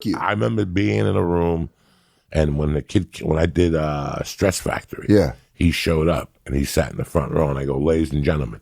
you. I remember being in a room, and when I did Stress Factory, he showed up and he sat in the front row, and I go, ladies and gentlemen,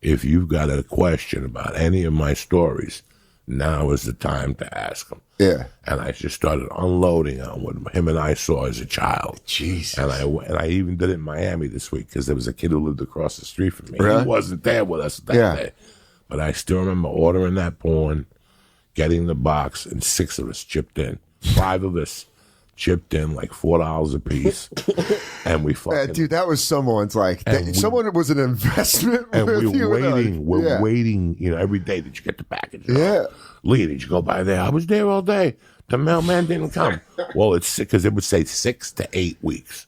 if you've got a question about any of my stories, now is the time to ask them. Yeah. And I just started unloading on what him and I saw as a child. Jesus. And I even did it in Miami this week because there was a kid who lived across the street from me. Really? He wasn't there with us that day. But I still remember ordering that porn, getting the box, and 6 of us chipped in. 5 of us chipped in like $4 a piece. And we fucking... dude, that was someone's like... someone was an investment and with we're you. Waiting. We're waiting, every day. Did you get the package? Yeah. Lee, did you go by there? I was there all day. The mailman didn't come. Well, it's because it would say 6 to 8 weeks.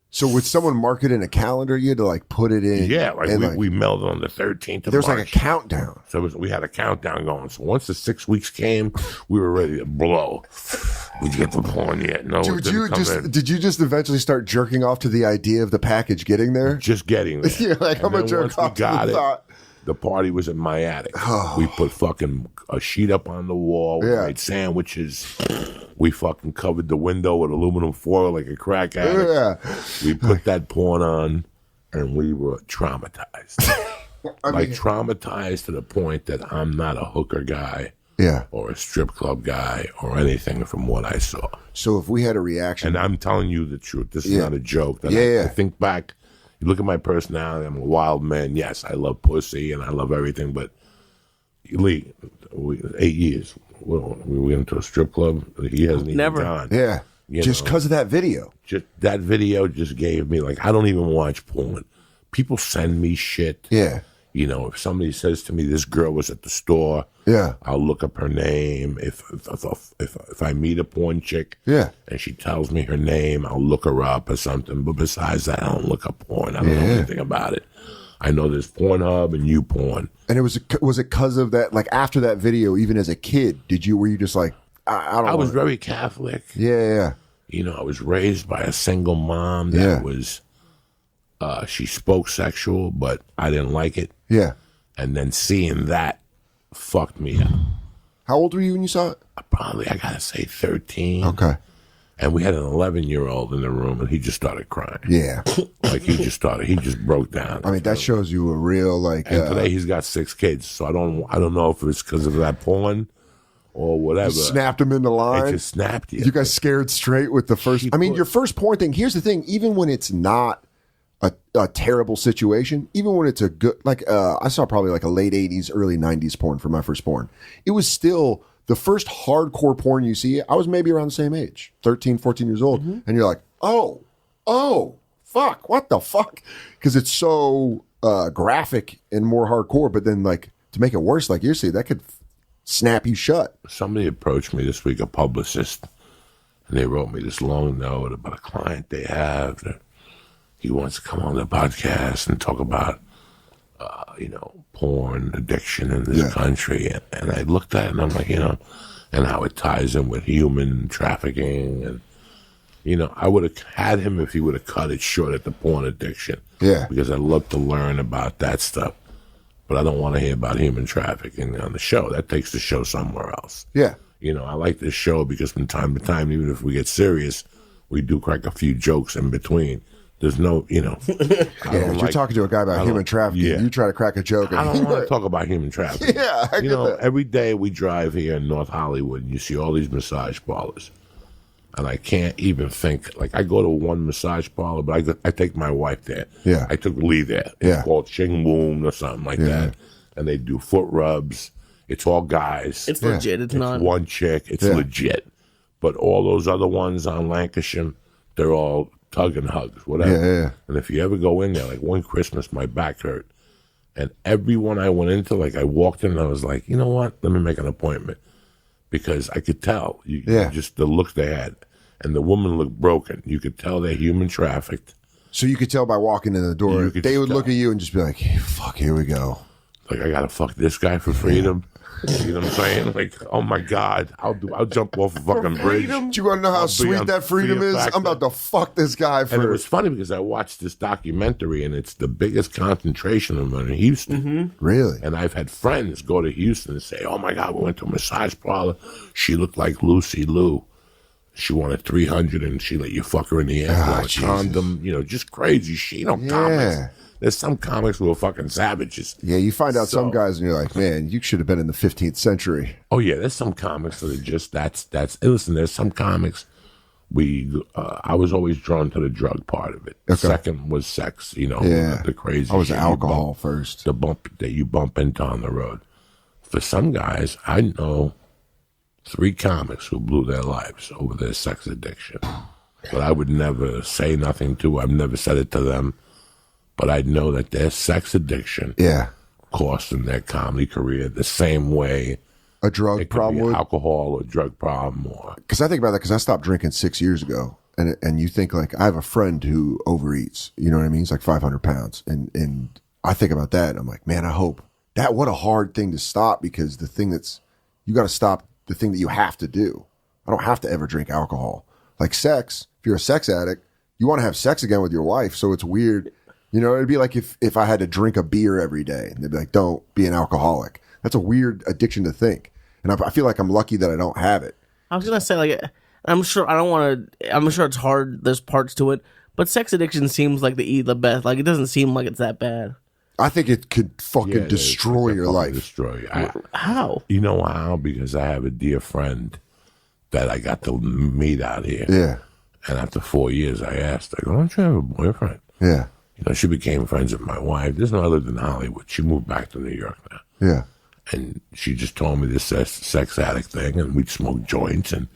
So would someone mark it in a calendar? You had to like put it in. Yeah, we mailed it on the 13th of There's March. like a countdown. So we had a countdown going. So once the 6 weeks came, we were ready to blow. Did you get the porn yet? No. Did you just eventually start jerking off to the idea of the package getting there? Just getting there. You're like, I'm gonna jerk off to the thought. The party was in my attic. We put fucking a sheet up on the wall. We made sandwiches. We fucking covered the window with aluminum foil like a crack addict. Yeah. We put that porn on, and we were traumatized. Traumatized to the point that I'm not a hooker guy or a strip club guy or anything from what I saw. So if we had a reaction... And I'm telling you the truth. This is not a joke. I think back... You look at my personality, I'm a wild man. Yes, I love pussy and I love everything, but Lee, 8 years. We went into a strip club. He hasn't even gone. Yeah. Just because of that video. Just that video just gave me, I don't even watch porn. People send me shit. Yeah. If somebody says to me, this girl was at the store, I'll look up her name. If I meet a porn chick and she tells me her name, I'll look her up or something. But besides that, I don't look up porn. I don't know anything about it. I know there's Pornhub and YouPorn. And was it because of that, after that video, even as a kid, were you just like, I was very Catholic. Yeah. I was raised by a single mom that was... she spoke sexual, but I didn't like it. Yeah. And then seeing that fucked me up. How old were you when you saw it? Probably, I gotta say 13. Okay. And we had an 11-year-old in the room, and he just started crying. Yeah. He just broke down. I mean, that shows you a real, And today he's got 6 kids, so I don't know if it's because of that porn or whatever. You snapped him into line. It just snapped you. You guys scared straight with the first... your first porn thing, here's the thing, even when it's not a terrible situation, even when it's a good, I saw probably a late 80s, early 90s porn for my first porn. It was still the first hardcore porn you see. I was maybe around the same age, 13, 14 years old. Mm-hmm. And you're like, oh, fuck, what the fuck? Because it's so graphic and more hardcore. But then to make it worse, like you're saying, that could snap you shut. Somebody approached me this week, a publicist, and they wrote me this long note about a client they have that he wants to come on the podcast and talk about, porn addiction in this country. And I looked at it and I'm like, and how it ties in with human trafficking. And, I would have had him if he would have cut it short at the porn addiction. Yeah. Because I love to learn about that stuff. But I don't want to hear about human trafficking on the show. That takes the show somewhere else. Yeah. I like this show because from time to time, even if we get serious, we do crack a few jokes in between. There's no, you're talking to a guy about human trafficking. You try to crack a joke. I don't want to talk about human trafficking. Yeah, I get that. Every day we drive here in North Hollywood, and you see all these massage parlors. And I can't even think, I go to one massage parlor, but I take my wife there. Yeah. I took Lee there. It's called Ching Woon or something like that. And they do foot rubs. It's all guys. It's legit. It's not one chick. It's legit. But all those other ones on Lancashire, they're all tug and hugs, whatever. Yeah. And if you ever go in there, one Christmas, my back hurt. And everyone I went into, I walked in and I was like, you know what? Let me make an appointment. Because I could tell, just the looks they had. And the woman looked broken. You could tell they're human trafficked. So you could tell by walking in the door, they would look at you and just be like, hey, fuck, here we go. I got to fuck this guy for freedom. You know what I'm saying? Like, oh my God, I'll jump off a fucking bridge. Do you want to know how sweet that freedom is? I'm about to fuck this guy for. And it was funny because I watched this documentary, and it's the biggest concentration of them in Houston. Mm-hmm. Really? And I've had friends go to Houston and say, "Oh my God, we went to a massage parlor. She looked like Lucy Liu. She wanted $300, and she let you fuck her in the ass with a condom. You know, just crazy shit. Comics." There's some comics who are fucking savages. Yeah, you find out some guys and you're like, man, you should have been in the 15th century. Oh yeah, there's some comics that are just that's. Listen, there's some comics. I was always drawn to the drug part of it. Okay. Second was sex. The crazy. I was alcohol first. The bump that you bump into on the road. For some guys, I know 3 comics who blew their lives over their sex addiction. But I would never say nothing to. I've never said it to them. But I know that their sex addiction cost them their comedy career the same way a drug problem would. Alcohol or drug problem. Because I think about that because I stopped drinking 6 years ago. And you think like, I have a friend who overeats. You know what I mean? He's like 500 pounds. And I think about that. And I'm like, man, I hope. What a hard thing to stop because the thing you got to stop the thing that you have to do. I don't have to ever drink alcohol. Like sex, if you're a sex addict, you want to have sex again with your wife. So it's weird. You know, it'd be like if I had to drink a beer every day and they'd be like, don't be an alcoholic. That's a weird addiction to think. And I feel like I'm lucky that I don't have it. I was going to say, like, I'm sure it's hard. There's parts to it, but sex addiction seems like the best. Like, it doesn't seem like it's that bad. I think it could fucking destroy your life. Destroy you. How? You know how? Because I have a dear friend that I got to meet out here. Yeah. And after 4 years, I asked her, why don't you have a boyfriend? Yeah. You know, she became friends with my wife. This is when I lived in Hollywood. She moved back to New York now. Yeah. And she just told me this sex addict thing, and we'd smoke joints. And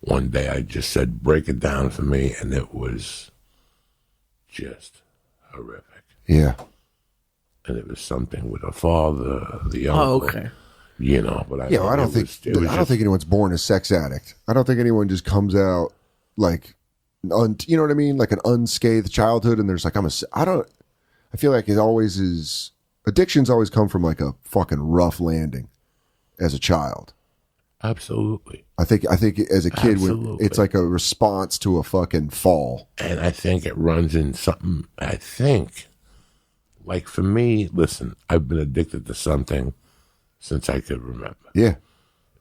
one day I just said, break it down for me, and it was just horrific. Yeah. And it was something with her father, the uncle. Oh, okay. You know, but I don't think anyone's born a sex addict. I don't think anyone just comes out like, you know what I mean? Like an unscathed childhood, and there's like, I feel like it always is, addictions always come from like a fucking rough landing as a child. Absolutely. I think as a kid, it's like a response to a fucking fall. And I think it runs in something, like for me, listen, I've been addicted to something since I could remember. Yeah.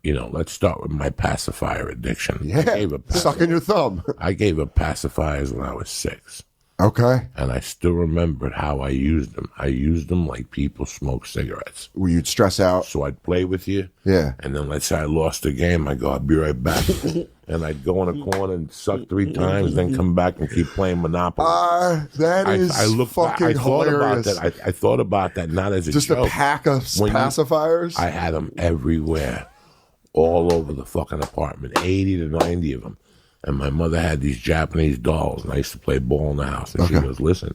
You know, let's start with my pacifier addiction. Yeah, sucking your thumb. I gave up pacifiers when I was 6. Okay. And I still remembered how I used them. I used them like people smoke cigarettes. Where you'd stress out. So I'd play with you. Yeah. And then let's say I lost the game, I'd go, I'll be right back. And I'd go in a corner and suck 3 times, then come back and keep playing Monopoly. That is fucking hilarious. I thought about that not as a just joke. Just a pack of pacifiers? I had them everywhere. All over the fucking apartment, 80 to 90 of them. And my mother had these Japanese dolls, and I used to play ball in the house. And she goes, listen,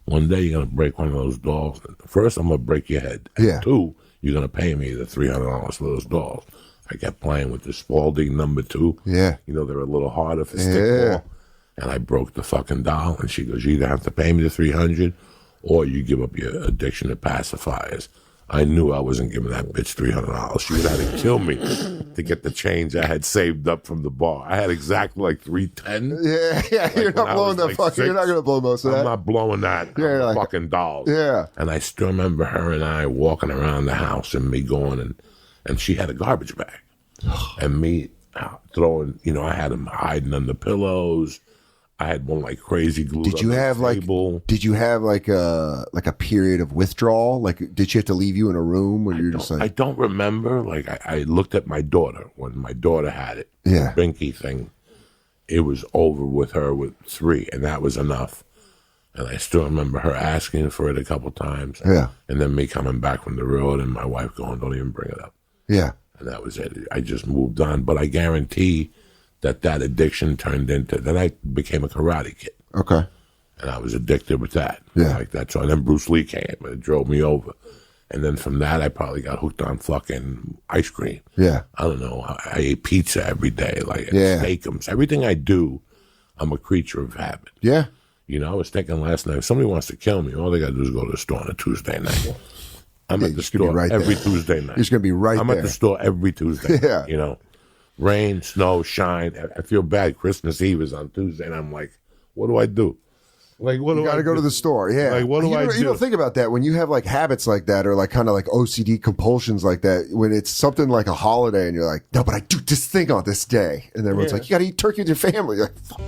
one day you're going to break one of those dolls. First, I'm going to break your head. And 2, you're going to pay me the $300 for those dolls. I kept playing with the Spalding number 2. Yeah. You know, they're a little harder for stickball. And I broke the fucking doll. And she goes, you either have to pay me the $300 or you give up your addiction to pacifiers. I knew I wasn't giving that bitch $300. She would have to kill me to get the change I had saved up from the bar. I had exactly like $310. Yeah, like you're not blowing that like fucking. 6, you're not gonna blow most of that. I'm not blowing that. Yeah, like, fucking dolls. Yeah. And I still remember her and I walking around the house and me going and she had a garbage bag and me throwing. You know, I had them hiding under pillows. I had one like crazy glued Did you have like a period of withdrawal? Like, did she have to leave you in a room when you're just like? I don't remember. Like, I looked at my daughter when my daughter had it. Yeah, the Binky thing. It was over with her with 3, and that was enough. And I still remember her asking for it a couple times. Yeah, and then me coming back from the road and my wife going, "Don't even bring it up." Yeah, and that was it. I just moved on. But I guarantee that addiction turned into, then I became a karate kid. Okay. And I was addicted with that. Yeah. Like that. So then Bruce Lee came and it drove me over. And then from that, I probably got hooked on fucking ice cream. Yeah. I don't know. I ate pizza every day, like steakums. Everything I do, I'm a creature of habit. Yeah. You know, I was thinking last night, if somebody wants to kill me, all they got to do is go to the store on a Tuesday night. I'm at the store every Tuesday night. You're just going to be right there. I'm at the store every Tuesday. Yeah. You know, rain, snow, shine. I feel bad. Christmas Eve is on Tuesday, and I'm like, what do I do? Like, what do I do? You got to go to the store, yeah. Like, what do I do? You don't think about that when you have like habits like that or like kind of like OCD compulsions like that. When it's something like a holiday and you're like, no, but I do this thing on this day. And everyone's like, you got to eat turkey with your family. You're like, fuck.